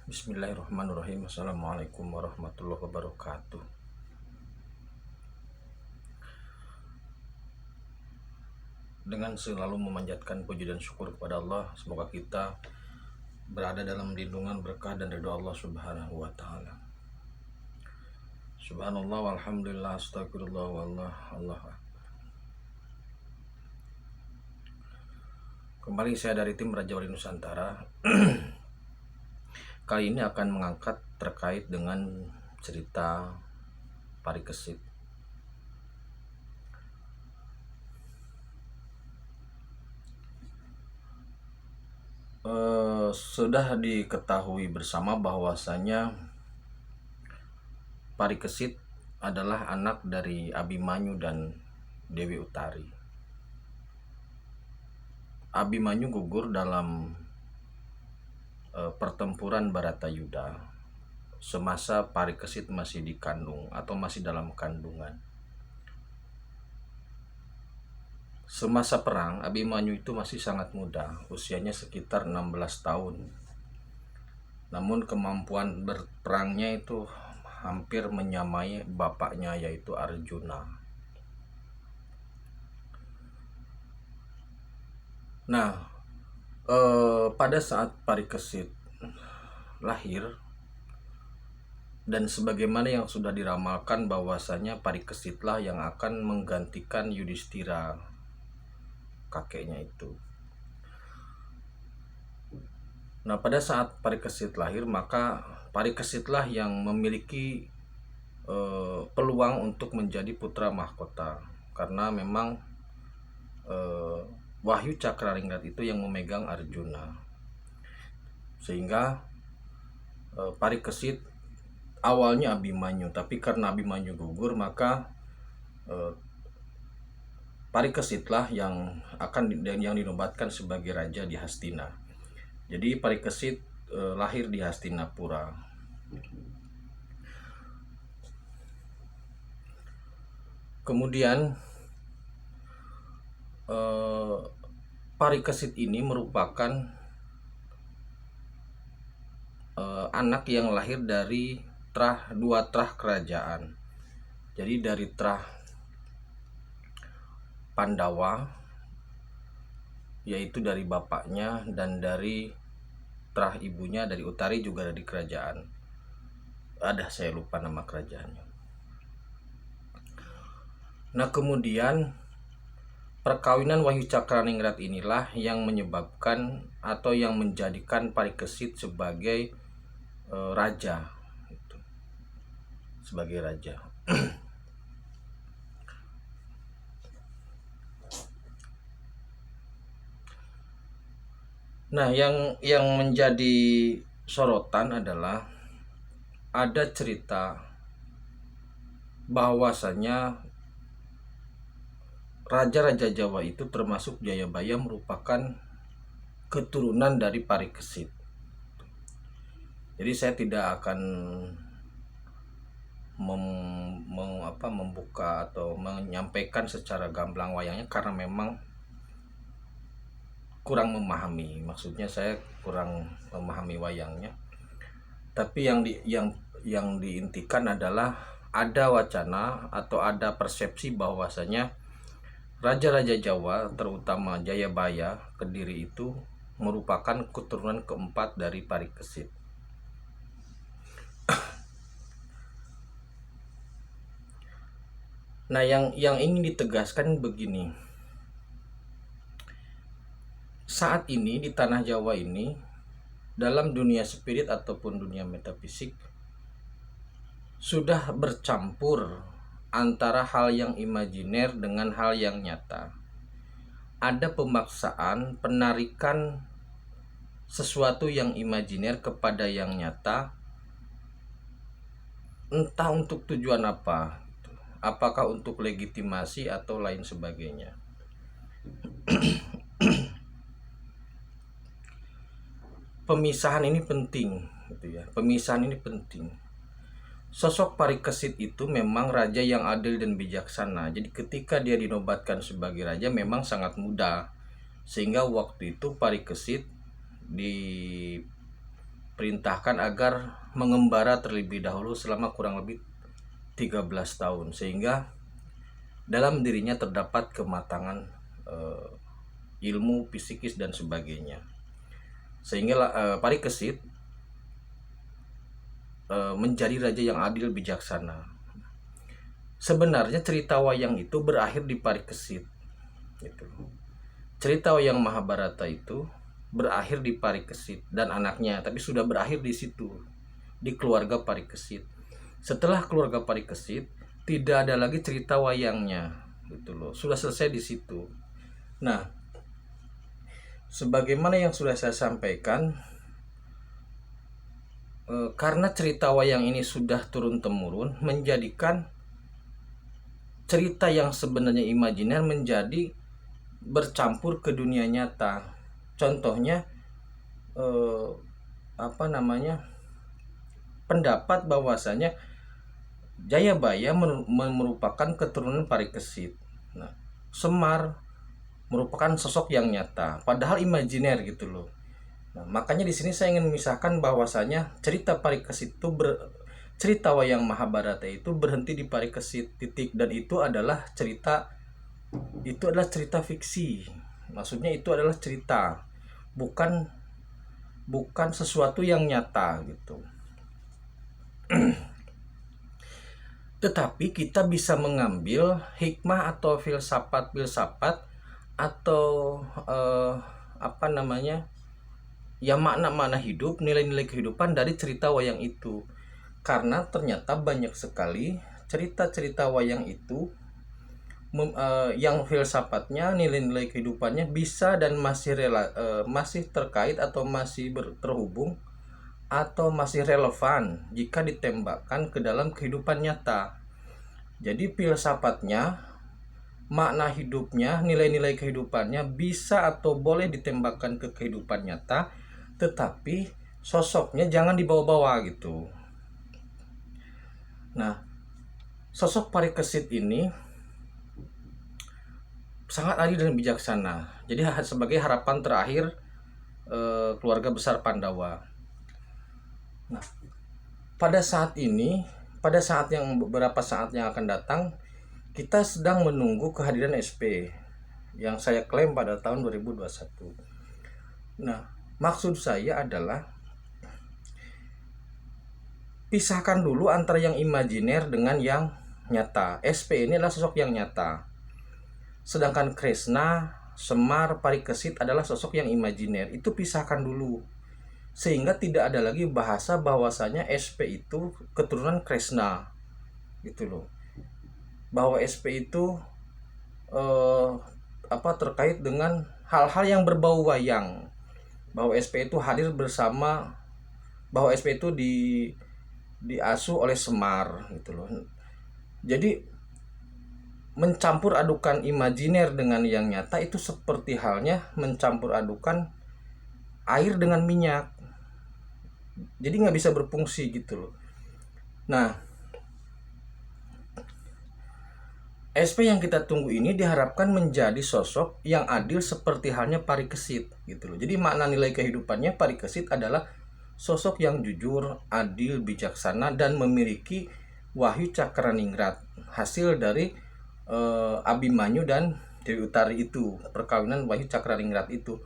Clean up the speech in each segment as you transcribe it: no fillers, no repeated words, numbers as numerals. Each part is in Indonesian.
Bismillahirrahmanirrahim. Assalamualaikum warahmatullahi wabarakatuh. Dengan selalu memanjatkan puji dan syukur kepada Allah, semoga kita berada dalam lindungan berkah dan ridho Allah Subhanahu wa taala. Subhanallah walhamdulillah astagfirullah wallah Allah. Kembali saya dari tim Raja Wali Nusantara. Kali ini akan mengangkat terkait dengan cerita Parikesit. Sudah diketahui bersama bahwasanya Parikesit adalah anak dari Abimanyu dan Dewi Utari. Abimanyu gugur dalam pertempuran Baratayuda semasa Parikesit masih dikandung atau masih dalam kandungan. Semasa perang, Abimanyu itu masih sangat muda, usianya sekitar 16 tahun. Namun kemampuan berperangnya itu hampir menyamai bapaknya, yaitu Arjuna. Nah, pada saat Parikesit lahir, dan sebagaimana yang sudah diramalkan bahwasanya Parikesitlah yang akan menggantikan Yudhistira, kakeknya itu. Nah, pada saat Parikesit lahir, maka Parikesitlah yang memiliki peluang untuk menjadi putra mahkota, karena memang Wahyu Cakraringrat itu yang memegang Arjuna, sehingga Parikesit awalnya Abimanyu, tapi karena Abimanyu gugur, maka Parikesitlah yang dinobatkan sebagai raja di Hastina. Jadi Parikesit lahir di Hastinapura. Kemudian Parikesit ini merupakan anak yang lahir dari dua trah kerajaan. Jadi dari trah Pandawa, yaitu dari bapaknya, dan dari trah ibunya dari Utari, juga dari kerajaan. Saya lupa nama kerajaannya. Nah, kemudian perkawinan Wahyu Cakraningrat inilah yang menyebabkan atau yang menjadikan Parikesit sebagai raja, sebagai raja. Nah, yang menjadi sorotan adalah ada cerita bahwasanya raja-raja Jawa itu termasuk Jayabaya merupakan keturunan dari Parikesit. Jadi saya tidak akan membuka atau menyampaikan secara gamblang wayangnya, karena memang kurang memahami. Maksudnya saya kurang memahami wayangnya. Tapi yang diintikan adalah ada wacana atau ada persepsi bahwasanya raja-raja Jawa, terutama Jayabaya, Kediri, itu merupakan keturunan keempat dari Parikesit. Nah, yang ingin ditegaskan begini. Saat ini di tanah Jawa ini, dalam dunia spirit ataupun dunia metafisik, sudah bercampur antara hal yang imajiner dengan hal yang nyata. Ada pemaksaan penarikan sesuatu yang imajiner kepada yang nyata, entah untuk tujuan apa, apakah untuk legitimasi atau lain sebagainya. Pemisahan ini penting, gitu ya. Pemisahan ini penting. Sosok Parikesit itu memang raja yang adil dan bijaksana. Jadi ketika dia dinobatkan sebagai raja memang sangat muda, sehingga waktu itu Parikesit diperintahkan diperintahkan agar mengembara terlebih dahulu selama kurang lebih 13 tahun, sehingga dalam dirinya terdapat kematangan ilmu, psikis dan sebagainya. Sehingga Parikesit menjadi raja yang adil bijaksana. Sebenarnya cerita wayang itu berakhir di Parikesit gitu. Cerita wayang Mahabharata itu berakhir di Parikesit dan anaknya, tapi sudah berakhir di situ, di keluarga Parikesit. Setelah keluarga Parikesit tidak ada lagi cerita wayangnya gitu loh, sudah selesai di situ. Nah, sebagaimana yang sudah saya sampaikan, karena cerita wayang ini sudah turun temurun, menjadikan cerita yang sebenarnya imajiner menjadi bercampur ke dunia nyata. Contohnya pendapat bahwasanya Jayabaya merupakan keturunan Parikesit. Nah, Semar merupakan sosok yang nyata, padahal imajiner gitu loh. Nah, makanya di sini saya ingin memisahkan bahwasanya cerita Parikesit itu cerita wayang Mahabharata itu berhenti di Parikesit titik, dan itu adalah cerita fiksi. Maksudnya itu adalah cerita, bukan sesuatu yang nyata gitu. Tetapi kita bisa mengambil hikmah atau filsafat atau ya makna-makna hidup, nilai-nilai kehidupan dari cerita wayang itu. Karena ternyata banyak sekali cerita-cerita wayang itu yang filsafatnya, nilai-nilai kehidupannya bisa dan masih terkait atau masih terhubung atau masih relevan jika ditembakkan ke dalam kehidupan nyata. Jadi filsafatnya, makna hidupnya, nilai-nilai kehidupannya bisa atau boleh ditembakkan ke kehidupan nyata, tetapi sosoknya jangan dibawa-bawa gitu. Nah, sosok Parikesit ini sangat adil dan bijaksana. Jadi sebagai harapan terakhir keluarga besar Pandawa. Nah, pada saat beberapa saat yang akan datang, kita sedang menunggu kehadiran SP yang saya klaim pada tahun 2021. Nah, maksud saya adalah pisahkan dulu antara yang imajiner dengan yang nyata. SP ini adalah sosok yang nyata. Sedangkan Kresna, Semar, Parikesit adalah sosok yang imajiner. Itu pisahkan dulu. Sehingga tidak ada lagi bahasa bahwasanya SP itu keturunan Kresna. Gitu loh. Bahwa SP itu terkait dengan hal-hal yang berbau wayang. Bahwa SP itu hadir bersama, bahwa SP itu diasuh oleh Semar gitu loh. Jadi mencampur adukan imajiner dengan yang nyata itu seperti halnya mencampur adukan air dengan minyak. Jadi nggak bisa berfungsi gitu loh. Nah, SP yang kita tunggu ini diharapkan menjadi sosok yang adil seperti halnya Parikesit gitu loh. Jadi makna nilai kehidupannya Parikesit adalah sosok yang jujur, adil, bijaksana, dan memiliki Wahyu Cakraningrat, hasil dari Abimanyu dan Dewi Utari itu, perkawinan Wahyu Cakraningrat itu.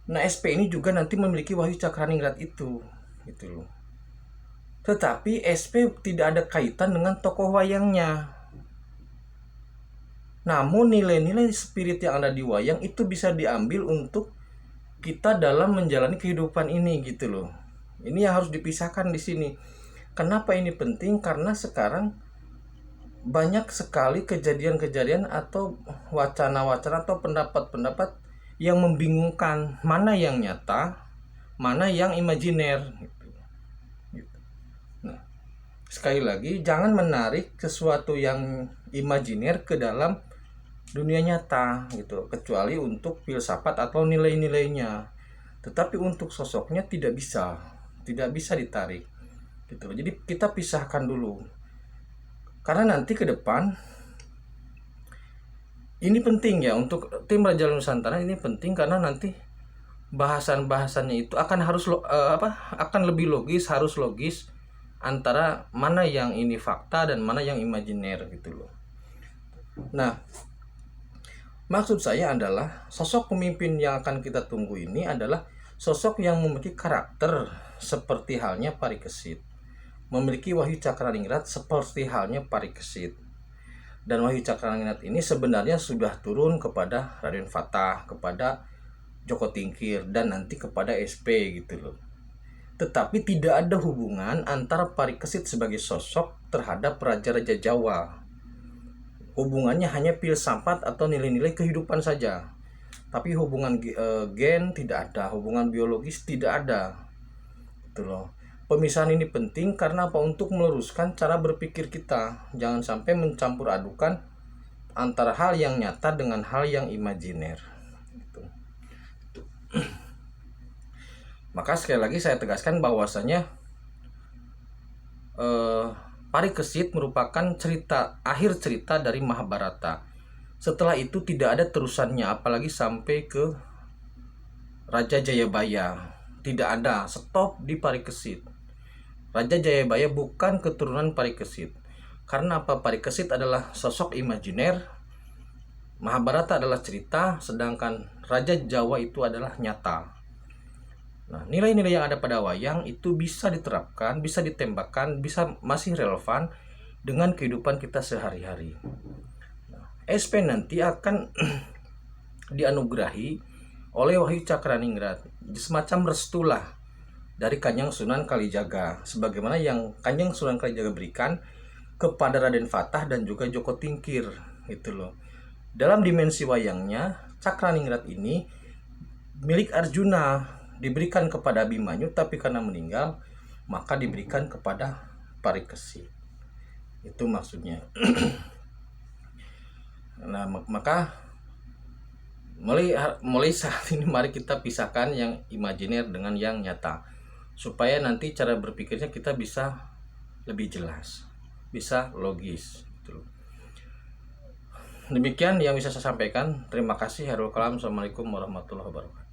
Nah, SP ini juga nanti memiliki Wahyu Cakraningrat itu gitu loh. Tetapi SP tidak ada kaitan dengan tokoh wayangnya. Namun nilai-nilai spirit yang ada di wayang itu bisa diambil untuk kita dalam menjalani kehidupan ini gitu loh. Ini yang harus dipisahkan di sini. Kenapa ini penting? Karena sekarang banyak sekali kejadian-kejadian atau wacana-wacana atau pendapat-pendapat yang membingungkan mana yang nyata, mana yang imajiner gitu. Nah, sekali lagi jangan menarik sesuatu yang imajiner ke dalam dunia nyata gitu, kecuali untuk filsafat atau nilai-nilainya. Tetapi untuk sosoknya tidak bisa ditarik gitu. Jadi kita pisahkan dulu. Karena nanti ke depan ini penting ya, untuk tim Raja Nusantara ini penting karena nanti bahasan-bahasannya itu akan lebih logis, harus logis antara mana yang ini fakta dan mana yang imajiner gitu loh. Nah, maksud saya adalah sosok pemimpin yang akan kita tunggu ini adalah sosok yang memiliki karakter seperti halnya Parikesit, memiliki Wahyu Cakraningrat seperti halnya Parikesit. Dan Wahyu Cakraningrat ini sebenarnya sudah turun kepada Raden Fatah, kepada Joko Tingkir, dan nanti kepada SP gitu loh. Tetapi tidak ada hubungan antara Parikesit sebagai sosok terhadap raja-raja Jawa. Hubungannya hanya filsafat atau nilai-nilai kehidupan saja. Tapi hubungan gen tidak ada, hubungan biologis tidak ada. Gitu loh. Pemisahan ini penting karena apa? Untuk meluruskan cara berpikir kita. Jangan sampai mencampur adukan antara hal yang nyata dengan hal yang imajiner. Gitu. Maka sekali lagi saya tegaskan bahwasanya Parikesit merupakan akhir cerita dari Mahabharata. Setelah itu tidak ada terusannya, apalagi sampai ke Raja Jayabaya. Tidak ada, stop di Parikesit. Raja Jayabaya bukan keturunan Parikesit. Karena apa? Parikesit adalah sosok imajiner, Mahabharata adalah cerita, sedangkan Raja Jawa itu adalah nyata. Nah, nilai-nilai yang ada pada wayang itu bisa diterapkan, bisa ditembakkan, bisa masih relevan dengan kehidupan kita sehari-hari. Nah, SP nanti akan dianugerahi oleh Wahyu Cakraningrat, semacam restulah dari Kanjeng Sunan Kalijaga, sebagaimana yang Kanjeng Sunan Kalijaga berikan kepada Raden Fatah dan juga Joko Tingkir, gitu loh. Dalam dimensi wayangnya, Cakraningrat ini milik Arjuna, diberikan kepada Abimanyu, tapi karena meninggal maka diberikan kepada Parikesit. Itu maksudnya. Nah, maka mulai saat ini mari kita pisahkan yang imajiner dengan yang nyata, supaya nanti cara berpikirnya kita bisa lebih jelas, bisa logis gitu. Demikian yang bisa saya sampaikan. Terima kasih. Hairul kalam. Assalamualaikum warahmatullahi wabarakatuh.